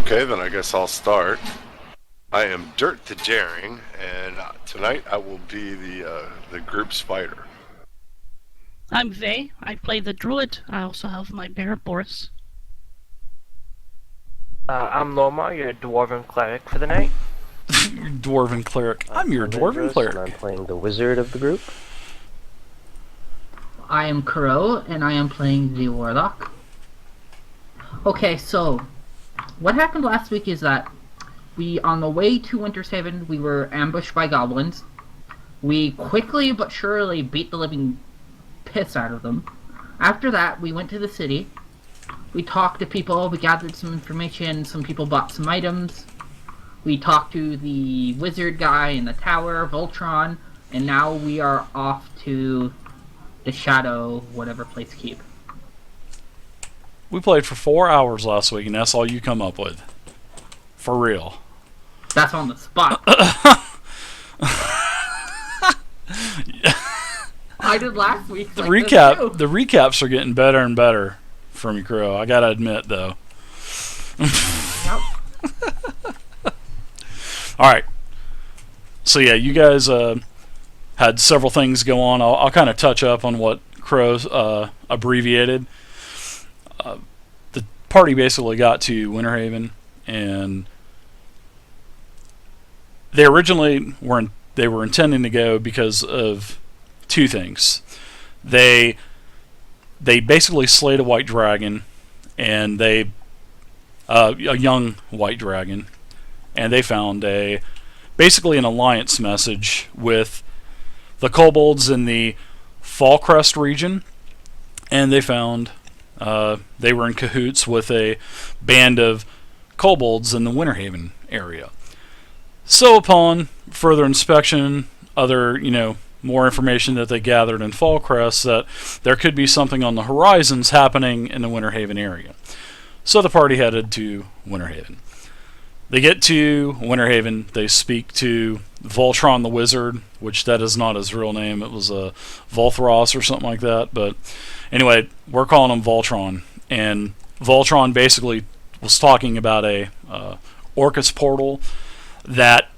Okay, then I guess I'll start. I am Dirt the Daring, and tonight I will be the group's fighter. I'm Vay. I play the druid. I also have my bear, Boris. I'm Loma, your dwarven cleric for the night. Your dwarven cleric. I'm your dwarven Andros, and I'm cleric. playing the wizard of the group. I am Kuro, and I am playing the Warlock. Okay, so what happened last week is that on the way to Winter's Haven, we were ambushed by goblins. We quickly but surely beat the living piss out of them. After that, we went to the city. We talked to people, we gathered some information, some people bought some items. We talked to the wizard guy in the tower, Voltron, and now we are off to the Shadow, whatever place keep. We played for 4 hours last week, and that's all you come up with. For real. That's on the spot. I did last week. The recaps are getting better and better from you, Crow. I gotta admit, though. Yep. All right. So yeah, you guys had several things go on. I'll kind of touch up on what Crow abbreviated. The party basically got to Winterhaven, and they originally were intending to go because of two things. They basically slayed a white dragon, and a young white dragon, and they found basically an alliance message with the kobolds in the Fallcrest region, and they found they were in cahoots with a band of kobolds in the Winterhaven area. So upon further inspection, more information that they gathered in Fallcrest, that there could be something on the horizons happening in the Winterhaven area. So the party headed to Winterhaven. They get to Winterhaven, they speak to Voltron the Wizard, which that is not his real name, it was a Volthros or something like that, but anyway, we're calling him Voltron, and Voltron basically was talking about a Orcus portal that,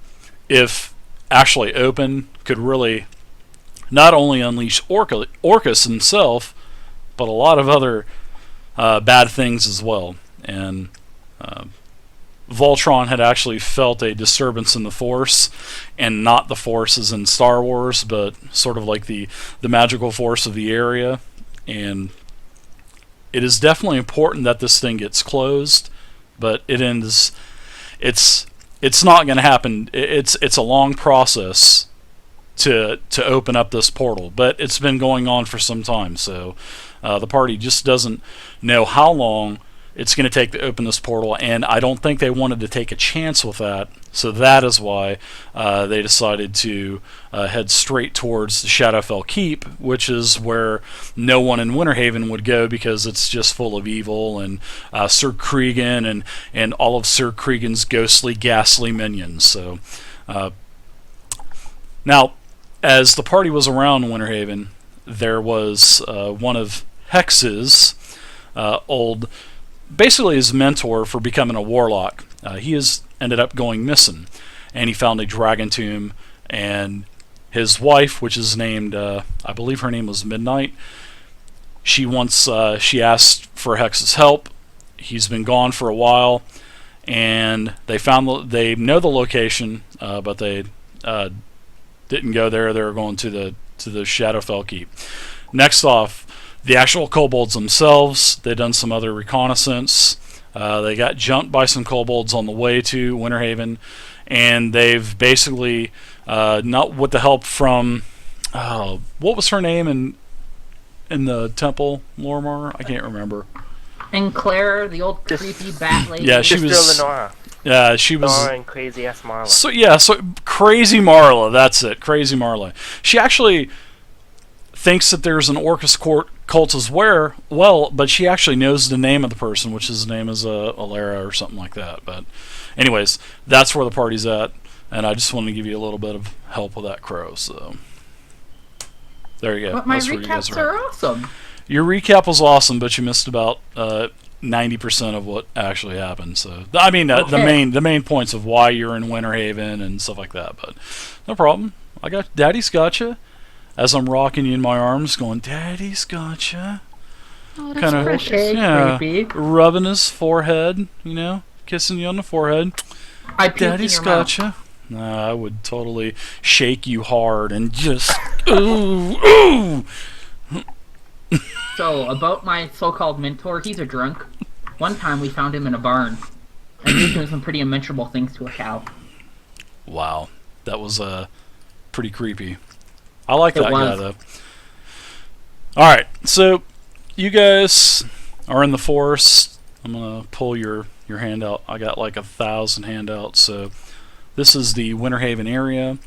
if actually open, could really not only unleash Orcus himself, but a lot of other bad things as well. And Voltron had actually felt a disturbance in the Force, and not the Force as in Star Wars, but sort of like the magical force of the area. And it is definitely important that this thing gets closed, but it's not going to happen. It's a long process to open up this portal, but it's been going on for some time, so the party just doesn't know how long it's going to take to open this portal, and I don't think they wanted to take a chance with that, so that is why they decided to head straight towards the Shadowfell Keep, which is where no one in Winterhaven would go because it's just full of evil, and Sir Cregan and all of Sir Cregan's ghostly, ghastly minions. So now, as the party was around Winterhaven, there was one of Hex's basically his mentor for becoming a warlock. He has ended up going missing, and he found a dragon tomb, and his wife, which is named, I believe her name was Midnight, she asked for Hex's help. He's been gone for a while, and they know the location, but they didn't go there. They were going to the Shadowfell Keep. Next off, the actual kobolds themselves, they've done some other reconnaissance. They got jumped by some kobolds on the way to Winterhaven, and they've basically, not with the help from, what was her name in the temple, Lormar? I can't remember. And Claire, the old creepy bat lady. Yeah, she was. Lenora. Yeah, she was. Lenora and crazy ass Marla. So crazy Marla. That's it, crazy Marla. She actually thinks that there's an Orcus cult as well, but she actually knows the name of the person, which his name is Alara or something like that. But anyways, that's where the party's at, and I just wanted to give you a little bit of help with that, Crow. So there you go. But my That's where you guys recaps are awesome. Your recap was awesome, but you missed about 90% of what actually happened. So I mean, Okay. the main points of why you're in Winter Haven and stuff like that. But no problem. I got Daddy's gotcha. As I'm rocking you in my arms, going, Daddy's gotcha. Oh, that's Kinda- precious. Okay, Yeah, creepy. rubbing his forehead, kissing you on the forehead. I puked in Daddy's your mouth. gotcha. Nah, I would totally shake you hard and just ooh. So, about my so-called mentor, he's a drunk. One time we found him in a barn, and he was doing some pretty unmentionable things to a cow. Wow, that was pretty creepy. I like It that guy was. though. All right, so you guys are in the forest. I'm gonna pull your handout. I got like 1,000 handouts. So this is the Winter Haven area,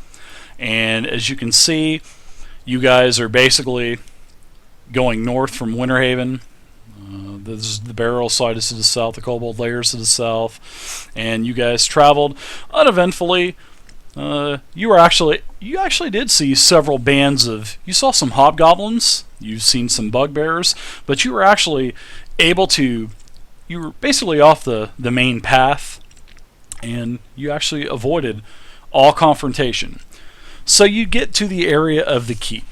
and as you can see, you guys are basically going north from Winter Haven. This is the Barrel side is to the south, the Kobold Layers to the south, and you guys traveled uneventfully. You actually did see several bands of. You saw some hobgoblins. You've seen some bugbears, but you were actually able to. You were basically off the main path, and you actually avoided all confrontation. So you get to the area of the keep,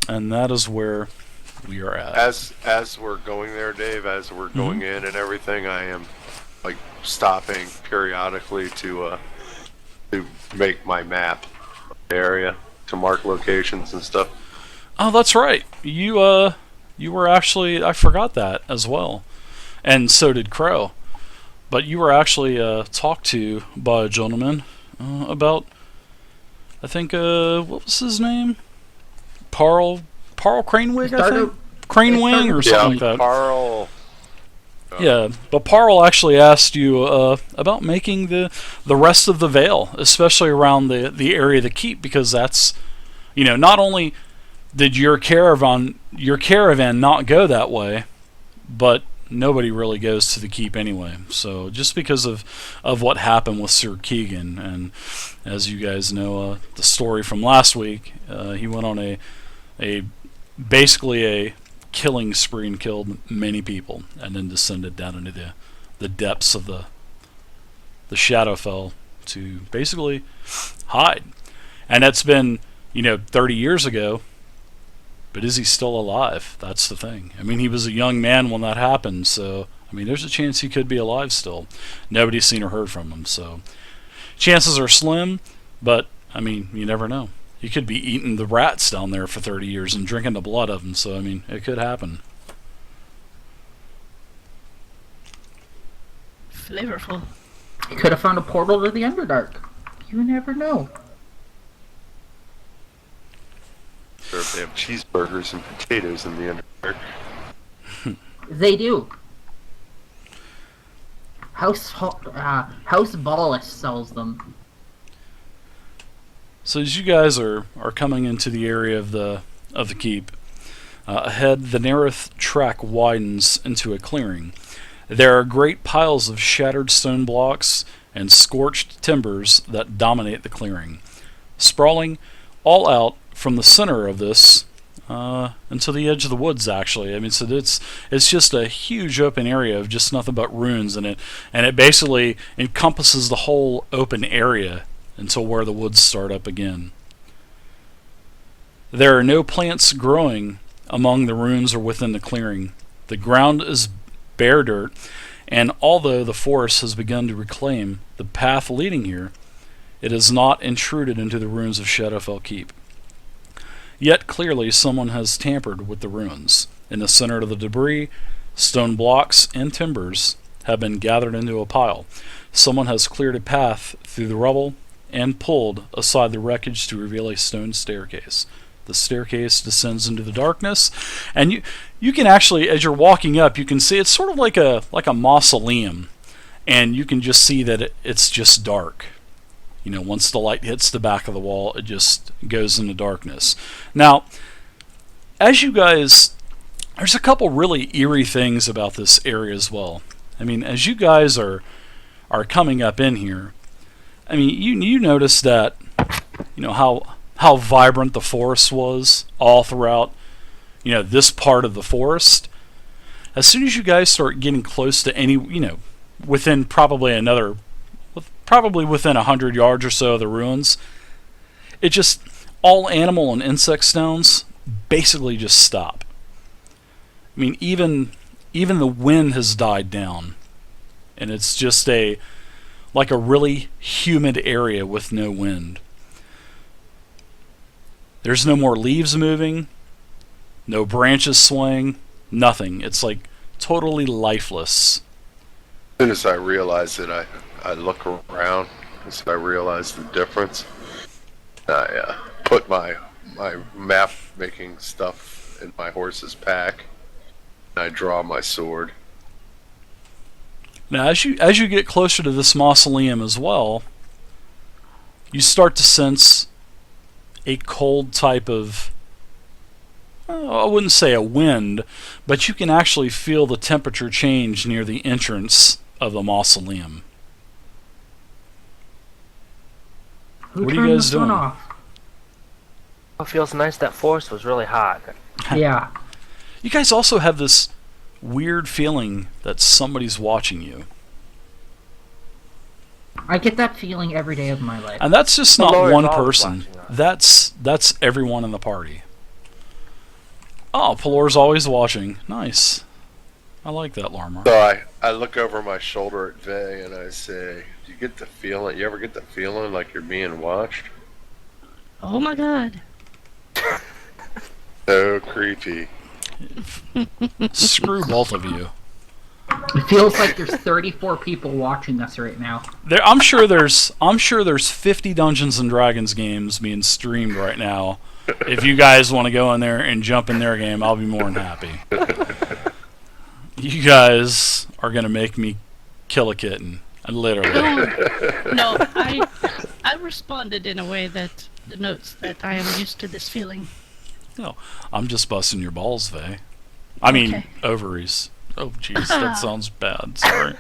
and that is where we are at. As we're going there, Dave, as we're going in and everything, I am like stopping periodically to make my map of the area to mark locations and stuff. Oh, that's right. You were actually, I forgot that as well, and so did Crow. But you were actually talked to by a gentleman about, I think, what was his name? Parl Cranewig, I Started- think. Cranewing or with something Yeah, like that. Carl. Yeah, but Parl actually asked you about making the rest of the Vale, especially around the area of the keep, because that's, not only did your caravan not go that way, but nobody really goes to the keep anyway. So just because of what happened with Sir Keegan, and as you guys know, the story from last week, he went on a basically a killing spree and killed many people, and then descended down into the depths of the Shadowfell to basically hide. And that's been 30 years ago. But is he still alive? That's the thing. I mean, he was a young man when that happened, so I mean, there's a chance he could be alive still. Nobody's seen or heard from him, so chances are slim. But I mean, you never know. He could be eating the rats down there for 30 years and drinking the blood of them. So I mean, it could happen. Flavorful. He could have found a portal to the Underdark. You never know. Sure, if they have cheeseburgers and potatoes in the Underdark. They do. House Ballis sells them. So as you guys are coming into the area of the keep, ahead the Nerith track widens into a clearing. There are great piles of shattered stone blocks and scorched timbers that dominate the clearing, sprawling all out from the center of this until the edge of the woods. Actually, I mean, so it's just a huge open area of just nothing but ruins in it, and it basically encompasses the whole open area until where the woods start up again. There are no plants growing among the ruins or within the clearing. The ground is bare dirt, and although the forest has begun to reclaim the path leading here, it has not intruded into the ruins of Shadowfell Keep. Yet clearly someone has tampered with the ruins. In the center of the debris, stone blocks and timbers have been gathered into a pile. Someone has cleared a path through the rubble and pulled aside the wreckage to reveal a stone staircase. The staircase descends into the darkness, and you can actually, as you're walking up, you can see it's sort of like a mausoleum, and you can just see that it's just dark. Once the light hits the back of the wall, it just goes into darkness. Now, as you guys, there's a couple really eerie things about this area as well. I mean, as you guys are coming up in here, I mean, you notice that, how vibrant the forest was all throughout, this part of the forest. as soon as you guys start getting close to any, within probably within 100 yards or so of the ruins, it just, all animal and insect sounds basically just stop. I mean, even the wind has died down, and it's just like a really humid area with no wind. There's no more leaves moving, no branches swaying, nothing. It's like totally lifeless. As soon as I realize it, I look around as I realize the difference. I put my map making stuff in my horse's pack, and I draw my sword. Now, as you get closer to this mausoleum as well, you start to sense a cold type of, I wouldn't say a wind, but you can actually feel the temperature change near the entrance of the mausoleum. Who What are you turned guys the sun doing? off? It feels nice. That forest was really hot. Yeah. You guys also have this weird feeling that somebody's watching you. I get that feeling every day of my life. And that's just The not Lord's one always person. watching us. That's everyone in the party. Oh, Pelor's always watching. Nice. I like that, Larmar. So I look over my shoulder at Vay and I say, "Do you get the feeling? You ever get the feeling like you're being watched?" Oh my god. So creepy. Screw both of you. It feels like there's 34 people watching us right now. I'm sure there's 50 Dungeons and Dragons games being streamed right now. If you guys want to go in there and jump in their game, I'll be more than happy. You guys are gonna make me kill a kitten. Literally. No, I responded in a way that denotes that I am used to this feeling. No, I'm just busting your balls, Vay. I mean, Okay. ovaries. Oh, jeez, that sounds bad. Sorry.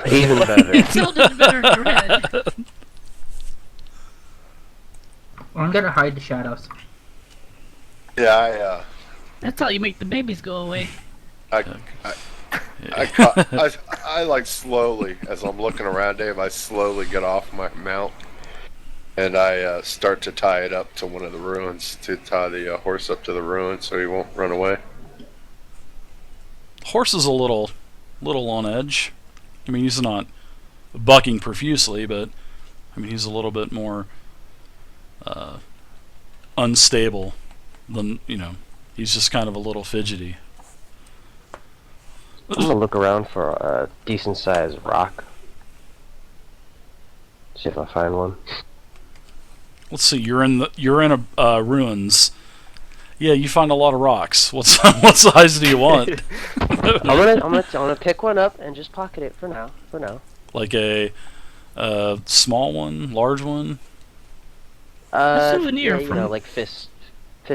Even better. It sounded better in your head. I'm gonna hide the shadows. Yeah, That's how you make the babies go away. I like slowly, as I'm looking around, Dave, I slowly get off my mount and I start to tie it up to one of the ruins, to tie the horse up to the ruin so he won't run away. Horse is a little on edge. I mean, he's not bucking profusely, but I mean, he's a little bit more unstable than, he's just kind of a little fidgety. I'm gonna look around for a decent sized rock. See if I find one. Let's see. You're in a ruins. Yeah, you find a lot of rocks. What size do you want? I'm gonna pick one up and just pocket it for now. Like a small one, large one. souvenir Yeah, from- like fist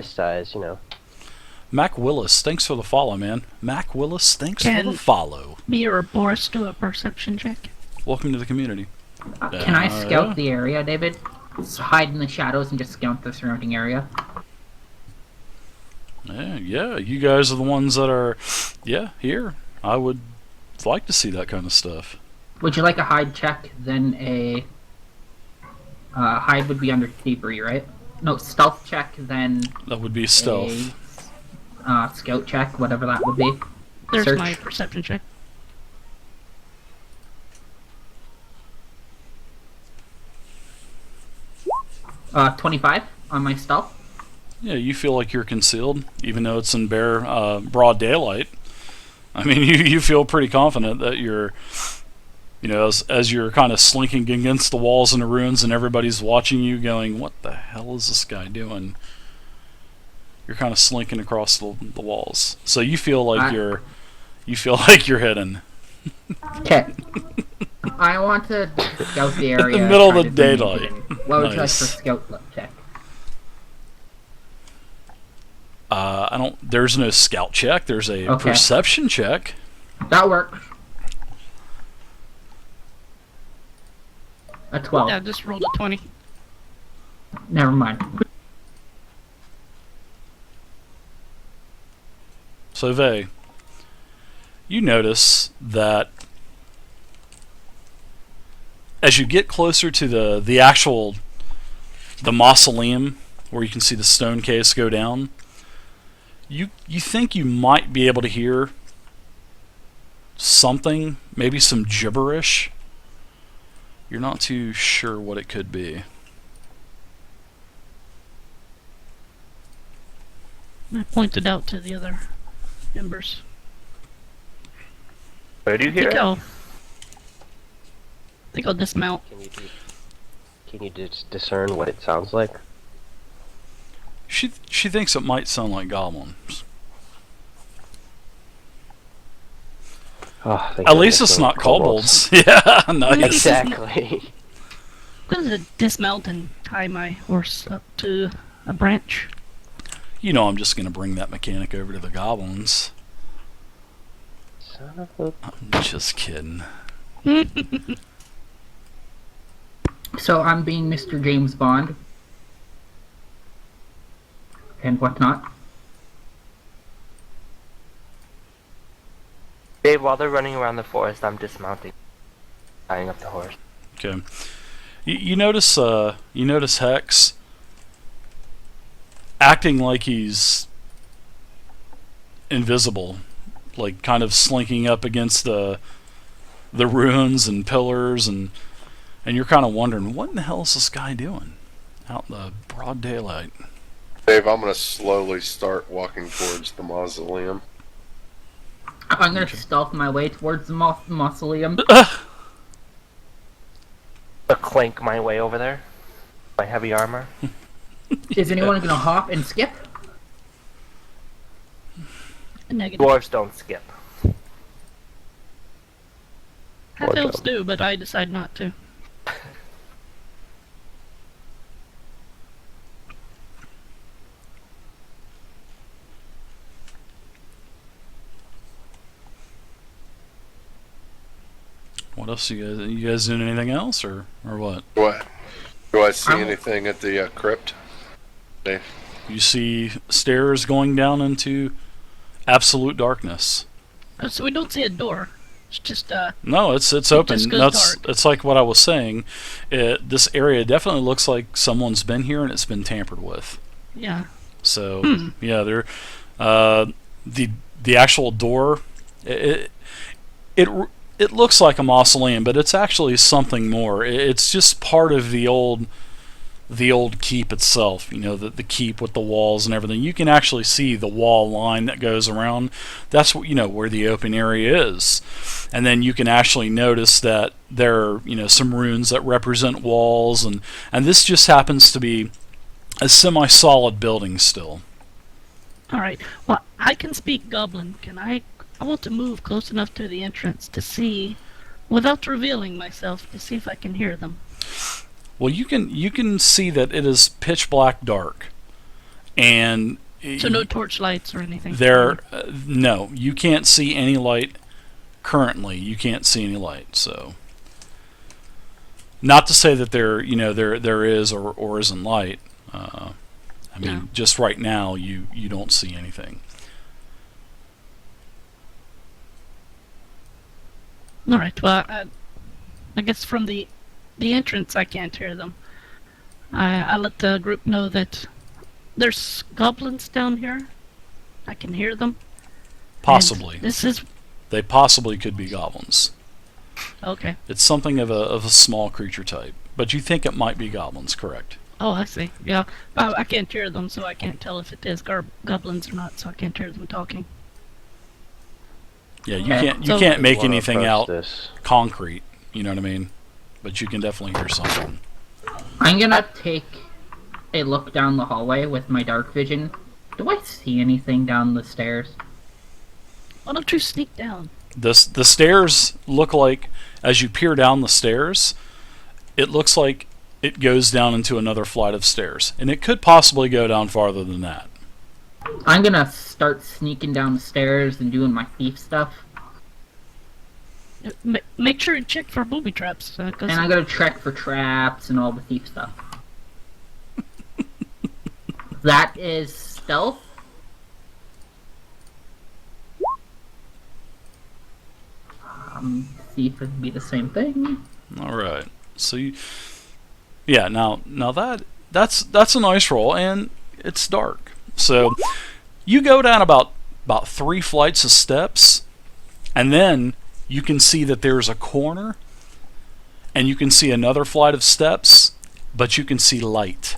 size. Mac Willis, thanks for the follow, man. Mac Willis, thanks for Can- the follow. Me or Boris do a perception check. Welcome to the community. Can I scout the area, David? Just hide in the shadows and just scout the surrounding area. Yeah, you guys are the ones that are, here. I would like to see that kind of stuff. Would you like a hide check? Then a hide would be under thievery, right? No, stealth check. Then That would be stealth. a scout check, whatever that would be. There's Search. my perception check. Uh, 25 on my stealth. Yeah, you feel like you're concealed, even though it's in broad daylight. I mean, you feel pretty confident that you're, as you're kind of slinking against the walls in the ruins and everybody's watching you going, what the hell is this guy doing? You're kind of slinking across the walls. So you feel like you're hidden. Okay. I want to scout the area. In the middle of try the to zoom daylight. in. What would you like Nice. for scout check? There's no scout check. There's a Okay. perception check. That works. A 12. Yeah, just rolled a 20. Never mind. So Vay, you notice that as you get closer to the mausoleum where you can see the stone case go down, you think you might be able to hear something, maybe some gibberish. You're not too sure what it could be. I pointed out to the other members. Where do you hear it? I think I'll dismount. Can you discern what it sounds like? She thinks it might sound like goblins. Oh, thank At goodness least it's no not kobolds. Yeah, nice. Exactly. I'm gonna dismount and tie my horse up to a branch. You know, I'm just going to bring that mechanic over to the goblins. Son of a... I'm just kidding. So I'm being Mr. James Bond. And whatnot. Dave, while they're running around the forest, I'm dismounting, tying up the horse. Okay. You notice Hex acting like he's invisible, like kind of slinking up against the ruins and pillars, and you're kind of wondering, what in the hell is this guy doing out in the broad daylight? Dave, I'm gonna slowly start walking towards the mausoleum. I'm gonna stealth my way towards the mausoleum. Clank my way over there. My heavy armor. Is anyone gonna hop and skip? Negative. Dwarves don't skip. Half elves do, but I decide not to. What else you guys doing anything else or what? What? Do I see anything at the crypt? Dave? You see stairs going down into absolute darkness. So we don't see a door. It's just No, it's open. just goes dark. It's like what I was saying. This area definitely looks like someone's been here and it's been tampered with. yeah. So yeah, there, the actual door, it looks like a mausoleum, but it's actually something more. It's just part of the old keep itself. You know, the keep with the walls and everything. You can actually see the wall line that goes around. That's what, you know, where the open area is. And then you can actually notice that there are, you know, some runes that represent walls, and this just happens to be a semi-solid building still. All right. Well, I can speak Goblin. Can I? I want to move close enough to the entrance to see, without revealing myself, to see if I can hear them. Well, you can see that it is pitch black dark, and So no torch lights or anything. No, you can't see any light currently. You can't see any light. So, not to say that there is or isn't light. I mean, No. just right now you don't see anything. All right. Well, I guess from the entrance I can't hear them. I let the group know that there's goblins down here. I can hear them. Possibly, And they possibly could be goblins. okay. It's something of a small creature type, but you think it might be goblins, correct? Oh, I see. Yeah. I can't hear them, so I can't tell if it is goblins or not. So I can't hear them talking. Yeah, Okay. you can't make Wanna anything approach out this. concrete. You know what I mean? But you can definitely hear something. I'm gonna take a look down the hallway with my dark vision. Do I see anything down the stairs? Why don't you sneak down? The stairs look like, as you peer down the stairs, it looks like it goes down into another flight of stairs, and it could possibly go down farther than that. I'm gonna start sneaking down the stairs and doing my thief stuff. Make sure you check for booby traps. 'Cause And I'm gonna check for traps and all the thief stuff. That is stealth. see if it'd be the same thing. All right. So, yeah. Now that's a nice roll, and it's dark. So, you go down about 3 flights of steps, and then you can see that there's a corner, and you can see another flight of steps, but you can see light.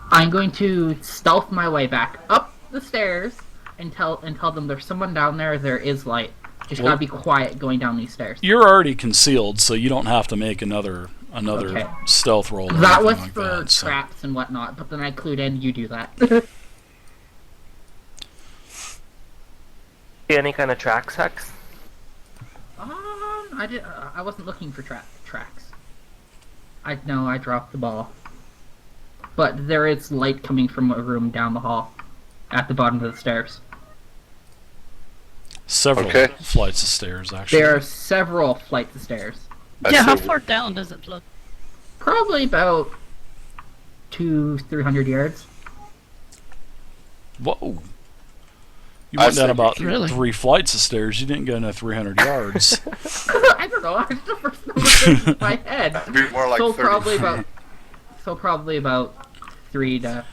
I'm going to stealth my way back up the stairs and tell them there's someone down there. There is light. Just Well, gotta be quiet going down these stairs. You're already concealed, so you don't have to make another Okay. stealth roll. Or That anything was like for that, so. traps and whatnot, but then I clued in. You do that. See any kind of tracks, Hex? I wasn't looking for tracks. I dropped the ball. But there is light coming from a room down the hall, at the bottom of the stairs. Several Okay. flights of stairs, actually. There are several flights of stairs. I Yeah, how say we- far down does it look? Probably about 200-300 yards. Whoa. You I went down said- about Really? 3 flights of stairs. You didn't go no 300 yards. I don't know. It's the first number that came to my head. It'd be more like So 30 probably about 3 to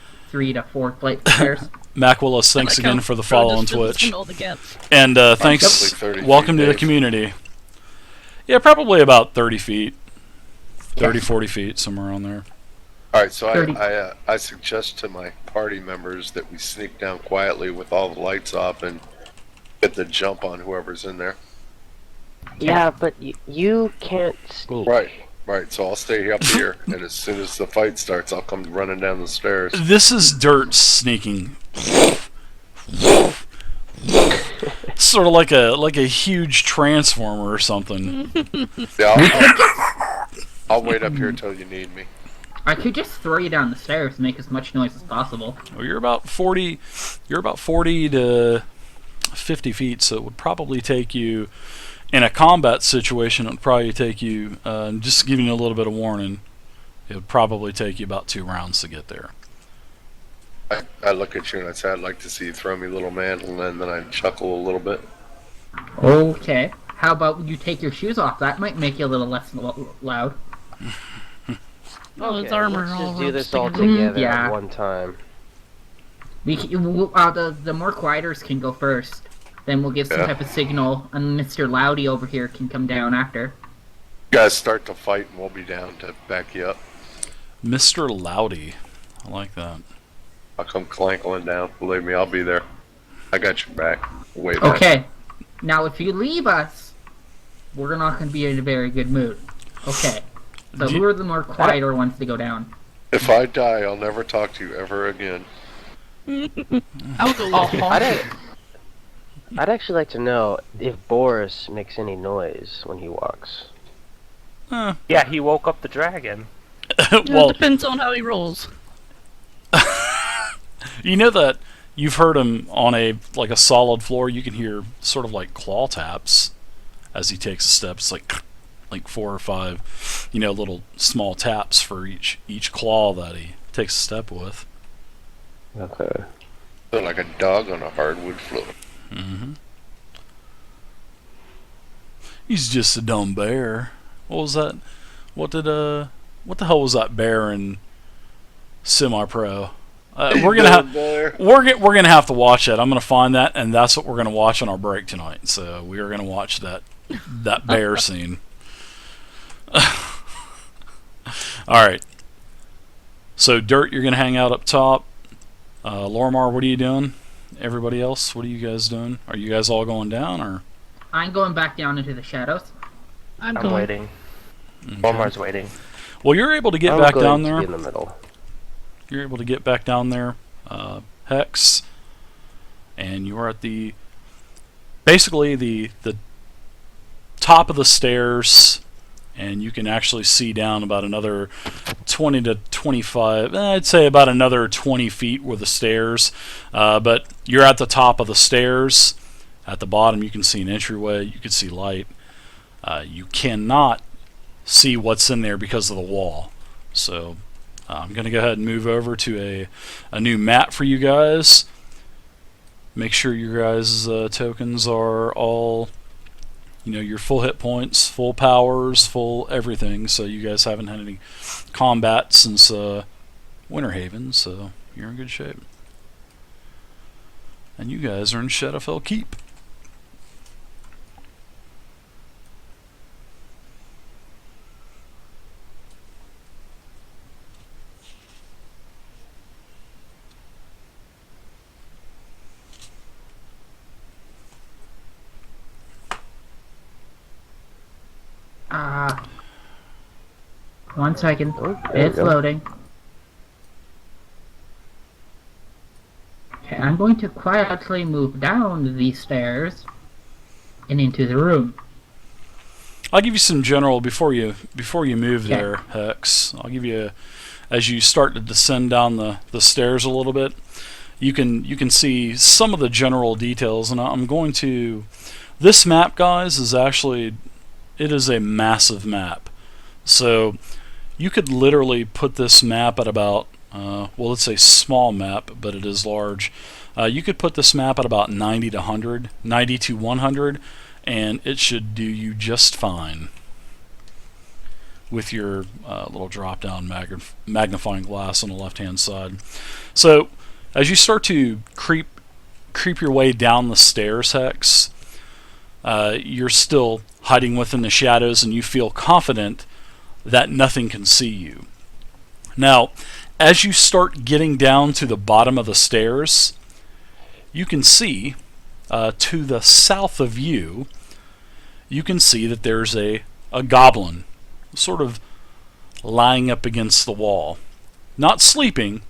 4 flights of stairs. Mac Willis, thanks again for the follow on Twitch. All the gaps. And thanks. Probably 30 Welcome feet, to the Dave. community. Yeah, probably about 30 feet. 30, Yes. 40 feet, somewhere around there. All right, so 30. I suggest to my party members that we sneak down quietly with all the lights off and get the jump on whoever's in there. Yeah, but you can't sneak. Right. So I'll stay up here, and as soon as the fight starts, I'll come running down the stairs. This is dirt sneaking. Sort of like a huge transformer or something. Yeah, I'll wait up here until you need me. I could just throw you down the stairs and make as much noise as possible. Well, you're about 40 to 50 feet, so it would probably take you, in a combat situation, it would probably take you, just giving you a little bit of warning, it would probably take you about 2 rounds to get there. I look at you and I say, I'd like to see you throw me, little man, and then I chuckle a little bit. Okay. How about you take your shoes off? That might make you a little less loud. Oh, his Okay, armor let's all just do roped this all together. together Yeah. at one time. The more quieters can go first. Then we'll give some Yeah. type of signal, and Mr. Loudy over here can come down after. You guys start to fight, and we'll be down to back you up. Mr. Loudy. I like that. I'll come clankling down. Believe me, I'll be there. I got your back. Wait. back. Okay. Now, if you leave us, we're not going to be in a very good mood. Okay. So who are the more quieter ones to go down? If I die, I'll never talk to you ever again. I'll go with you. I'd actually like to know if Boris makes any noise when he walks. Yeah, he woke up the dragon. Yeah, Well, it depends on how he rolls. you know that you've heard him on a solid floor. You can hear sort of like claw taps as he takes a step. It's like 4 or 5, little small taps for each claw that he takes a step with. Okay. Feel like a dog on a hardwood floor. Mm-hmm. He's just a dumb bear. What was that? What the hell was that bear in Semi-Pro? We're gonna have to watch that. I'm gonna find that, and that's what we're gonna watch on our break tonight. So we are gonna watch that bear scene. All right. So Dirt, you're gonna hang out up top. Lormar, what are you doing? Everybody else, what are you guys doing? Are you guys all going down, or? I'm going back down into the shadows. I'm I'm going. waiting. Okay. Walmart's waiting. Well, you're able to get I'm back going down to there. be in the middle. You're able to get back down there, Hex, and you're at basically the top of the stairs, and you can actually see down about another 20 to 25, I'd say about another 20 feet were the stairs, but you're at the top of the stairs. At the bottom you can see an entryway, you can see light. You cannot see what's in there because of the wall. So I'm going to go ahead and move over to a new map for you guys. Make sure your guys' tokens are all, your full hit points, full powers, full everything. So you guys haven't had any combat since Winterhaven, so you're in good shape. And you guys are in Shadowfell Keep. One second. Oh, there It's we go. loading. Okay, I'm going to quietly move down these stairs and into the room. I'll give you some general before you move Okay. there, Hex. I'll give you, as you start to descend down the stairs a little bit, you can see some of the general details, and I'm going to. This map, guys, is actually, it is a massive map. So you could literally put this map at about, well, let's say small map, but it is large. You could put this map at about 90 to 100, 90 to 100, and it should do you just fine with your little drop-down magnifying glass on the left-hand side. So as you start to creep your way down the stairs, Hex, you're still hiding within the shadows, and you feel confident that nothing can see you. Now, as you start getting down to the bottom of the stairs, you can see to the south of you, you can see that there's a goblin sort of lying up against the wall. Not sleeping,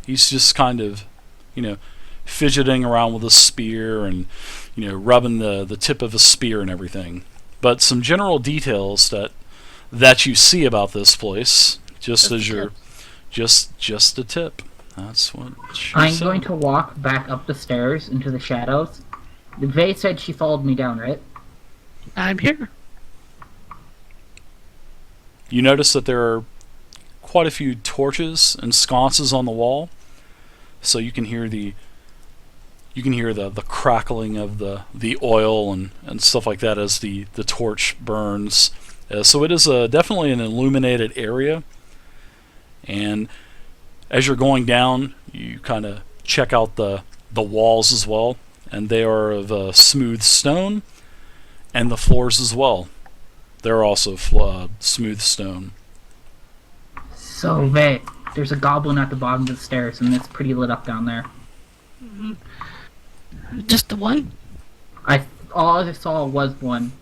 he's just kind of, fidgeting around with a spear and, rubbing the tip of a spear and everything. But some general details that you see about this place, just as you're, just a tip. That's what she I'm said. going to walk back up the stairs into the shadows. Vey said she followed me down, right? I'm here. You notice that there are quite a few torches and sconces on the wall, so you can hear the crackling of the oil and stuff like that as the torch burns. So it is definitely an illuminated area, and as you're going down, you kind of check out the walls as well, and they are of smooth stone, and the floors as well. They're also smooth stone. So, Vey, there's a goblin at the bottom of the stairs, and it's pretty lit up down there. Just the one? All I saw was one.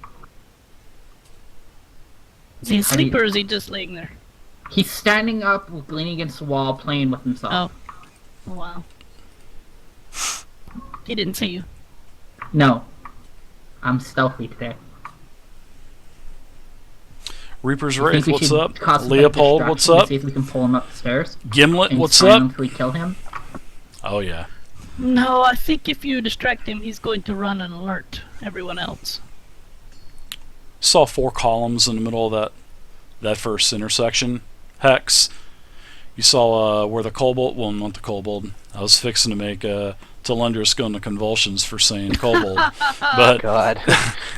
Is he How do asleep you- or is he just laying there? He's standing up, leaning against the wall, playing with himself. Oh. Wow. He didn't see you. No. I'm stealthy today. Reaper's I think Wraith, we what's should up? cause some Leopold, distraction what's to up? See if we can pull him up the stairs. Gimlet, And what's up? silently kill him. Oh yeah. No, I think if you distract him, he's going to run and alert everyone else. Saw 4 columns in the middle of that first intersection. Hex. You saw where the kobold, well, not the kobold. I was fixing to make Telendris go into convulsions for saying kobold. But God.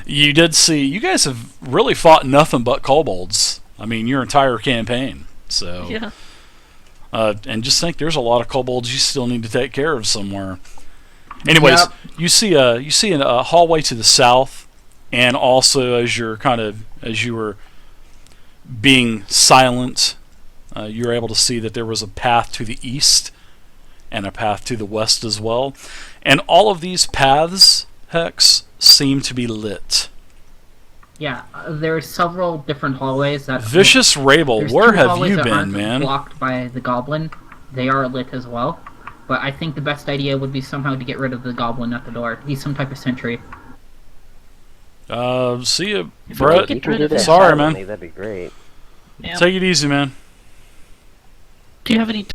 you did see, you guys have really fought nothing but kobolds. I mean, your entire campaign. So, Yeah. and just think there's a lot of kobolds you still need to take care of somewhere. Anyways, Yep. you see a hallway to the south, and also as you were being silent, you were able to see that there was a path to the east and a path to the west as well. And all of these paths, Hex, seem to be lit. Yeah, there are several different hallways that... Vicious Rabel, There's where 2 have hallways you that been, aren't man? blocked by the goblin. They are lit as well. But I think the best idea would be somehow to get rid of the goblin at the door. He's some type of sentry. See ya, If Brett. we You Get can rid do of that it. Sorry, man. silently, that'd be great. Yeah. Take it easy, man. Do you have any